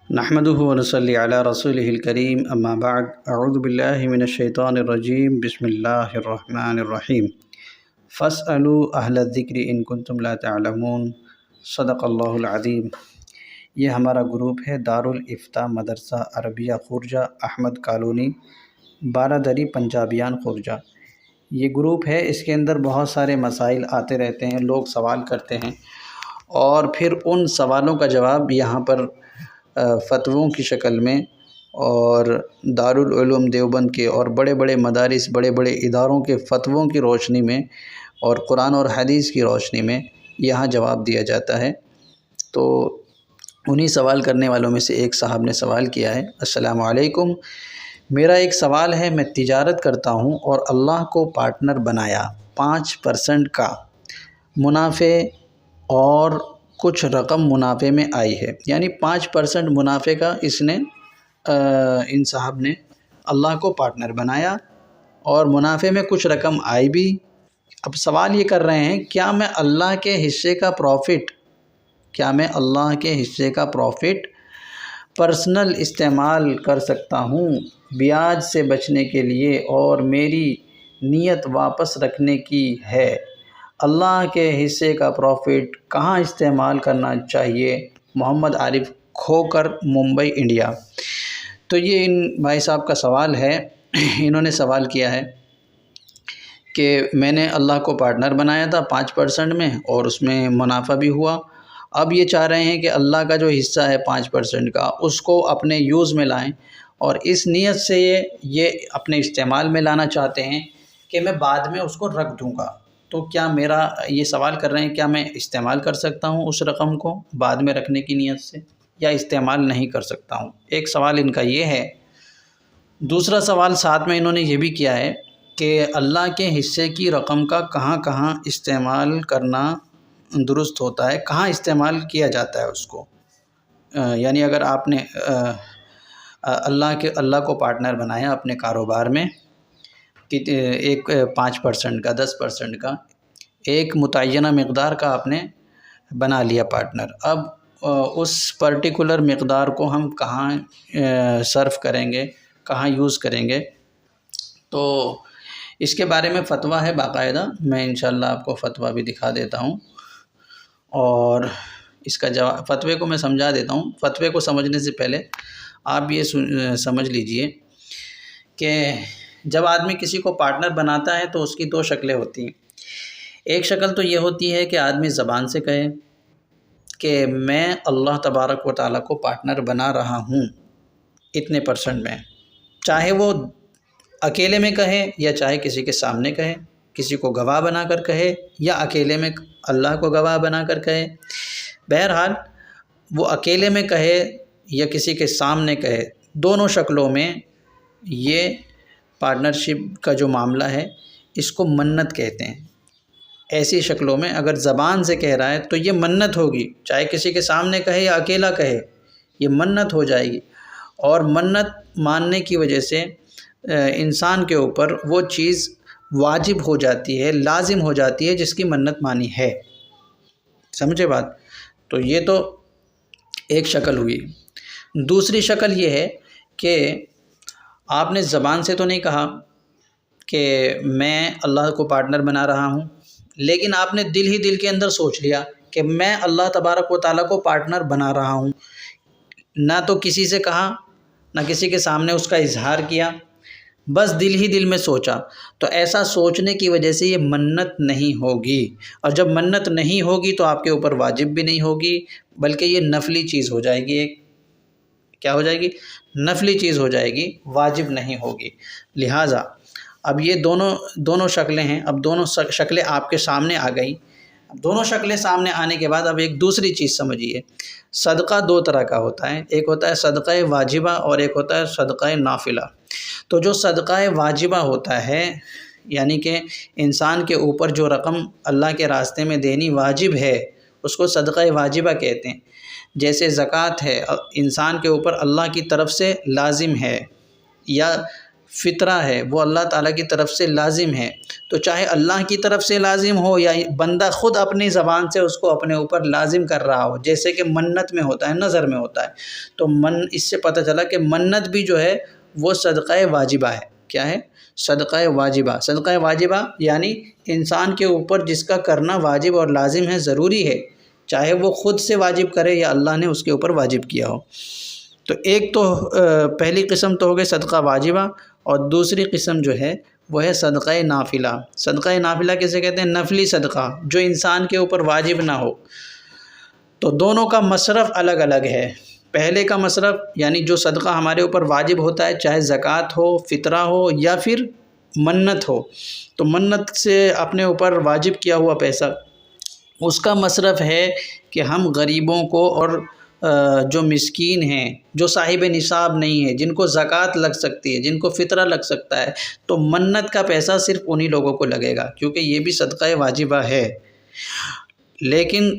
نحمده ونصلي على رسوله الكريم اما بعد اعوذ بالله من الشیطان الرجیم بسم اللہ الرحمن الرحیم فاسألوا اہل الذکر ان کنتم لا تعلمون صدق اللہ العظیم۔ یہ ہمارا گروپ ہے دارالافتاء مدرسہ عربیہ خورجہ احمد کالونی بارہ دری پنجابیان خورجہ۔ یہ گروپ ہے، اس کے اندر بہت سارے مسائل آتے رہتے ہیں، لوگ سوال کرتے ہیں اور پھر ان سوالوں کا جواب یہاں پر فتووں کی شکل میں اور دارالعلوم دیوبند کے اور بڑے بڑے مدارس بڑے بڑے اداروں کے فتووں کی روشنی میں اور قرآن اور حدیث کی روشنی میں یہاں جواب دیا جاتا ہے۔ تو انہی سوال کرنے والوں میں سے ایک صاحب نے سوال کیا ہے، السلام علیکم، میرا ایک سوال ہے، میں تجارت کرتا ہوں اور اللہ کو پارٹنر بنایا، 5% کا منافع اور کچھ رقم منافع میں آئی ہے، یعنی 5% منافع کا اس نے ان صاحب نے اللہ کو پارٹنر بنایا اور منافع میں کچھ رقم آئی بھی۔ اب سوال یہ کر رہے ہیں، کیا میں اللہ کے حصے کا پروفٹ پرسنل استعمال کر سکتا ہوں بیاج سے بچنے کے لیے، اور میری نیت واپس رکھنے کی ہے؟ اللہ کے حصے کا پروفٹ کہاں استعمال کرنا چاہیے؟ محمد عارف کھوکر، ممبئی، انڈیا۔ تو یہ ان بھائی صاحب کا سوال ہے۔ انہوں نے سوال کیا ہے کہ میں نے اللہ کو پارٹنر بنایا تھا 5% میں اور اس میں منافع بھی ہوا، اب یہ چاہ رہے ہیں کہ اللہ کا جو حصہ ہے 5% کا اس کو اپنے یوز میں لائیں، اور اس نیت سے یہ اپنے استعمال میں لانا چاہتے ہیں کہ میں بعد میں اس کو رکھ دوں گا۔ تو کیا میرا یہ سوال کر رہے ہیں، کیا میں استعمال کر سکتا ہوں اس رقم کو بعد میں رکھنے کی نیت سے، یا استعمال نہیں کر سکتا ہوں؟ ایک سوال ان کا یہ ہے۔ دوسرا سوال ساتھ میں انہوں نے یہ بھی کیا ہے کہ اللہ کے حصے کی رقم کا کہاں کہاں استعمال کرنا درست ہوتا ہے، کہاں استعمال کیا جاتا ہے اس کو، یعنی اگر آپ نے اللہ کو پارٹنر بنایا اپنے کاروبار میں، ایک 5% کا 10% کا ایک متعینہ مقدار کا آپ نے بنا لیا پارٹنر، اب اس پرٹیکولر مقدار کو ہم کہاں صرف کریں گے، کہاں یوز کریں گے؟ تو اس کے بارے میں فتویٰ ہے باقاعدہ، میں انشاءاللہ آپ کو فتویٰ بھی دکھا دیتا ہوں، اور اس کا جواب فتوے کو میں سمجھا دیتا ہوں۔ فتوے کو سمجھنے سے پہلے آپ یہ سمجھ لیجئے کہ جب آدمی کسی کو پارٹنر بناتا ہے تو اس کی 2 شکلیں ہوتی ہیں۔ ایک شکل تو یہ ہوتی ہے کہ آدمی زبان سے کہے کہ میں اللہ تبارک و تعالیٰ کو پارٹنر بنا رہا ہوں اتنے % میں، چاہے وہ اکیلے میں کہے یا چاہے کسی کے سامنے کہے، کسی کو گواہ بنا کر کہے یا اکیلے میں اللہ کو گواہ بنا کر کہے، بہرحال وہ اکیلے میں کہے یا کسی کے سامنے کہے، دونوں شکلوں میں یہ پارٹنرشپ کا جو معاملہ ہے اس کو منت کہتے ہیں۔ ایسی شکلوں میں اگر زبان سے کہہ رہا ہے تو یہ منت ہوگی، چاہے کسی کے سامنے کہے یا اکیلا کہے، یہ منت ہو جائے گی، اور منت ماننے کی وجہ سے انسان کے اوپر وہ چیز واجب ہو جاتی ہے، لازم ہو جاتی ہے جس کی منت مانی ہے۔ سمجھے بات؟ تو یہ تو ایک شکل ہوئی۔ دوسری شکل یہ ہے کہ آپ نے زبان سے تو نہیں کہا کہ میں اللہ کو پارٹنر بنا رہا ہوں، لیکن آپ نے دل ہی دل کے اندر سوچ لیا کہ میں اللہ تبارک و تعالیٰ کو پارٹنر بنا رہا ہوں، نہ تو کسی سے کہا نہ کسی کے سامنے اس کا اظہار کیا، بس دل ہی دل میں سوچا، تو ایسا سوچنے کی وجہ سے یہ منت نہیں ہوگی، اور جب منت نہیں ہوگی تو آپ کے اوپر واجب بھی نہیں ہوگی، بلکہ یہ نفلی چیز ہو جائے گی۔ کیا ہو جائے گی؟ نفلی چیز ہو جائے گی، واجب نہیں ہوگی۔ لہٰذا اب یہ دونوں شکلیں ہیں، اب دونوں شکلیں آپ کے سامنے آ گئیں۔ اب دونوں شکلیں سامنے آنے کے بعد اب ایک دوسری چیز سمجھیے۔ صدقہ 2 طرح کا ہوتا ہے، ایک ہوتا ہے صدقہ واجبہ اور ایک ہوتا ہے صدقہ نافلہ۔ تو جو صدقہ واجبہ ہوتا ہے، یعنی کہ انسان کے اوپر جو رقم اللہ کے راستے میں دینی واجب ہے اس کو صدقہ واجبہ کہتے ہیں۔ جیسے زکوٰۃ ہے، انسان کے اوپر اللہ کی طرف سے لازم ہے، یا فطرہ ہے، وہ اللہ تعالیٰ کی طرف سے لازم ہے، تو چاہے اللہ کی طرف سے لازم ہو یا بندہ خود اپنی زبان سے اس کو اپنے اوپر لازم کر رہا ہو، جیسے کہ منت میں ہوتا ہے، نظر میں ہوتا ہے، تو اس سے پتہ چلا کہ منت بھی جو ہے وہ صدقہ واجبہ ہے۔ کیا ہے؟ صدقہ واجبہ۔ صدقہ واجبہ یعنی انسان کے اوپر جس کا کرنا واجب اور لازم ہے، ضروری ہے، چاہے وہ خود سے واجب کرے یا اللہ نے اس کے اوپر واجب کیا ہو۔ تو ایک تو پہلی قسم تو ہو گئی صدقہ واجبہ، اور دوسری قسم جو ہے وہ ہے صدقہ نافلہ۔ صدقہ نافلہ کسے کہتے ہیں؟ نفلی صدقہ، جو انسان کے اوپر واجب نہ ہو۔ تو دونوں کا مصرف الگ الگ ہے۔ پہلے کا مصرف یعنی جو صدقہ ہمارے اوپر واجب ہوتا ہے، چاہے زکوٰۃ ہو، فطرہ ہو یا پھر منت ہو، تو منت سے اپنے اوپر واجب کیا ہوا پیسہ، اس کا مصرف ہے کہ ہم غریبوں کو اور جو مسکین ہیں، جو صاحب نصاب نہیں ہے، جن کو زکوٰۃ لگ سکتی ہے، جن کو فطرہ لگ سکتا ہے، تو منت کا پیسہ صرف انہی لوگوں کو لگے گا، کیونکہ یہ بھی صدقہ واجبہ ہے۔ لیکن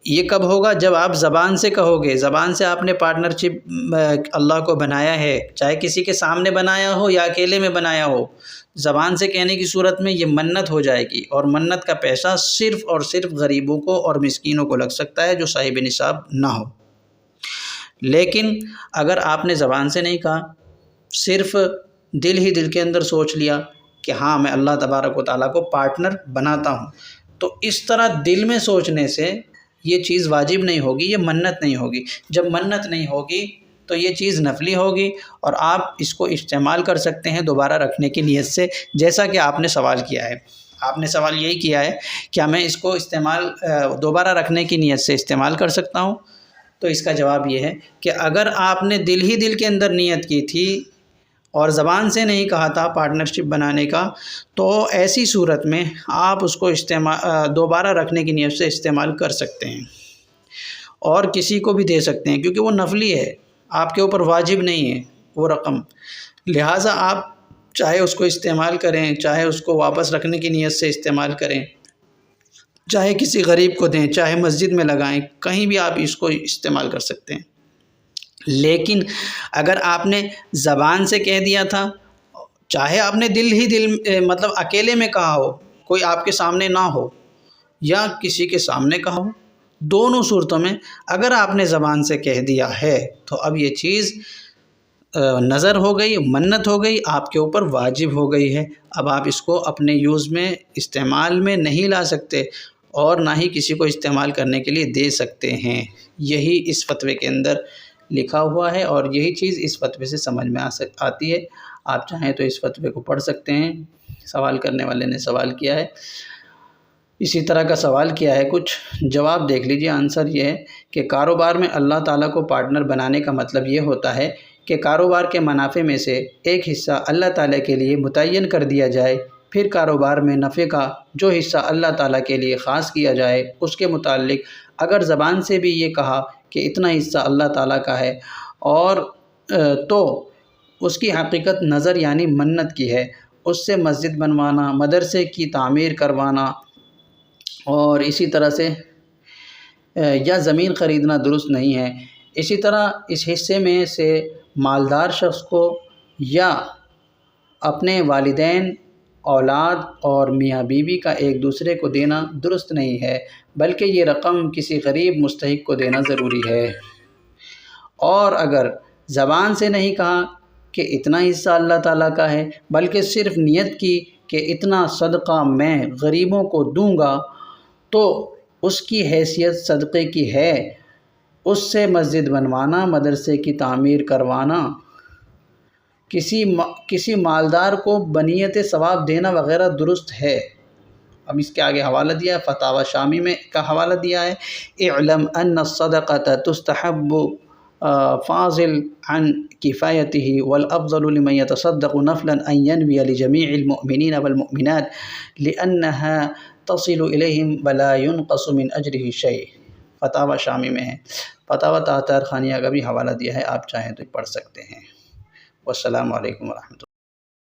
یہ کب ہوگا؟ جب آپ زبان سے کہو گے، زبان سے آپ نے پارٹنرشپ اللہ کو بنایا ہے، چاہے کسی کے سامنے بنایا ہو یا اکیلے میں بنایا ہو، زبان سے کہنے کی صورت میں یہ منت ہو جائے گی، اور منت کا پیسہ صرف اور صرف غریبوں کو اور مسکینوں کو لگ سکتا ہے جو صاحب نصاب نہ ہو۔ لیکن اگر آپ نے زبان سے نہیں کہا، صرف دل ہی دل کے اندر سوچ لیا کہ ہاں میں اللہ تبارک و تعالیٰ کو پارٹنر بناتا ہوں، تو اس طرح دل میں سوچنے سے یہ چیز واجب نہیں ہوگی، یہ منت نہیں ہوگی۔ جب منت نہیں ہوگی تو یہ چیز نفلی ہوگی، اور آپ اس کو استعمال کر سکتے ہیں دوبارہ رکھنے کی نیت سے، جیسا کہ آپ نے سوال کیا ہے۔ آپ نے سوال یہی کیا ہے، کیا میں اس کو دوبارہ رکھنے کی نیت سے استعمال کر سکتا ہوں؟ تو اس کا جواب یہ ہے کہ اگر آپ نے دل ہی دل کے اندر نیت کی تھی اور زبان سے نہیں کہا تھا پارٹنرشپ بنانے کا، تو ایسی صورت میں آپ اس کو دوبارہ رکھنے کی نیت سے استعمال کر سکتے ہیں، اور کسی کو بھی دے سکتے ہیں، کیونکہ وہ نفلی ہے، آپ کے اوپر واجب نہیں ہے وہ رقم، لہٰذا آپ چاہے اس کو استعمال کریں، چاہے اس کو واپس رکھنے کی نیت سے استعمال کریں، چاہے کسی غریب کو دیں، چاہے مسجد میں لگائیں، کہیں بھی آپ اس کو استعمال کر سکتے ہیں۔ لیکن اگر آپ نے زبان سے کہہ دیا تھا، چاہے آپ نے دل ہی دل مطلب اکیلے میں کہا ہو، کوئی آپ کے سامنے نہ ہو، یا کسی کے سامنے کہا ہو، دونوں صورتوں میں اگر آپ نے زبان سے کہہ دیا ہے تو اب یہ چیز نظر ہو گئی، منت ہو گئی، آپ کے اوپر واجب ہو گئی ہے۔ اب آپ اس کو اپنے یوز میں، استعمال میں نہیں لا سکتے، اور نہ ہی کسی کو استعمال کرنے کے لیے دے سکتے ہیں۔ یہی اس فتوے کے اندر لکھا ہوا ہے، اور یہی چیز اس فتوے سے سمجھ میں آتی ہے۔ آپ چاہیں تو اس فتوے کو پڑھ سکتے ہیں۔ سوال کرنے والے نے سوال کیا ہے، اسی طرح کا سوال کیا ہے کچھ، جواب دیکھ لیجیے۔ آنسر یہ ہے کہ کاروبار میں اللہ تعالیٰ کو پارٹنر بنانے کا مطلب یہ ہوتا ہے کہ کاروبار کے منافع میں سے ایک حصہ اللہ تعالیٰ کے لیے متعین کر دیا جائے، پھر کاروبار میں نفع کا جو حصہ اللہ تعالیٰ کے لیے خاص کیا جائے، اس کے متعلق اگر زبان سے بھی یہ کہا کہ اتنا حصہ اللہ تعالیٰ کا ہے، اور تو اس کی حقیقت نظر یعنی منت کی ہے، اس سے مسجد بنوانا، مدرسے کی تعمیر کروانا، اور اسی طرح سے یا زمین خریدنا درست نہیں ہے۔ اسی طرح اس حصے میں سے مالدار شخص کو یا اپنے والدین، اولاد اور میاں بیوی کا ایک دوسرے کو دینا درست نہیں ہے، بلکہ یہ رقم کسی غریب مستحق کو دینا ضروری ہے۔ اور اگر زبان سے نہیں کہا کہ اتنا حصہ اللہ تعالیٰ کا ہے، بلکہ صرف نیت کی کہ اتنا صدقہ میں غریبوں کو دوں گا، تو اس کی حیثیت صدقے کی ہے، اس سے مسجد بنوانا، مدرسے کی تعمیر کروانا، کسی مالدار کو بنیت ثواب دینا وغیرہ درست ہے۔ اب اس کے آگے حوالہ دیا ہے، فتاوی شامی میں کا حوالہ دیا ہے، اعلم ان الصدقۃ تستحب فاضل عن کفایتہ والافضل لمن يتصدق نفلا ان ينوي لجميع المؤمنین والمؤمنات لانها تصل الیہم ولا ينقص من اجرہ شیء۔ فتاوی شامی میں ہے، فتاوی طاہر خانیہ کا بھی حوالہ دیا ہے، آپ چاہیں تو پڑھ سکتے ہیں۔ والسلام علیکم ورحمۃ اللہ۔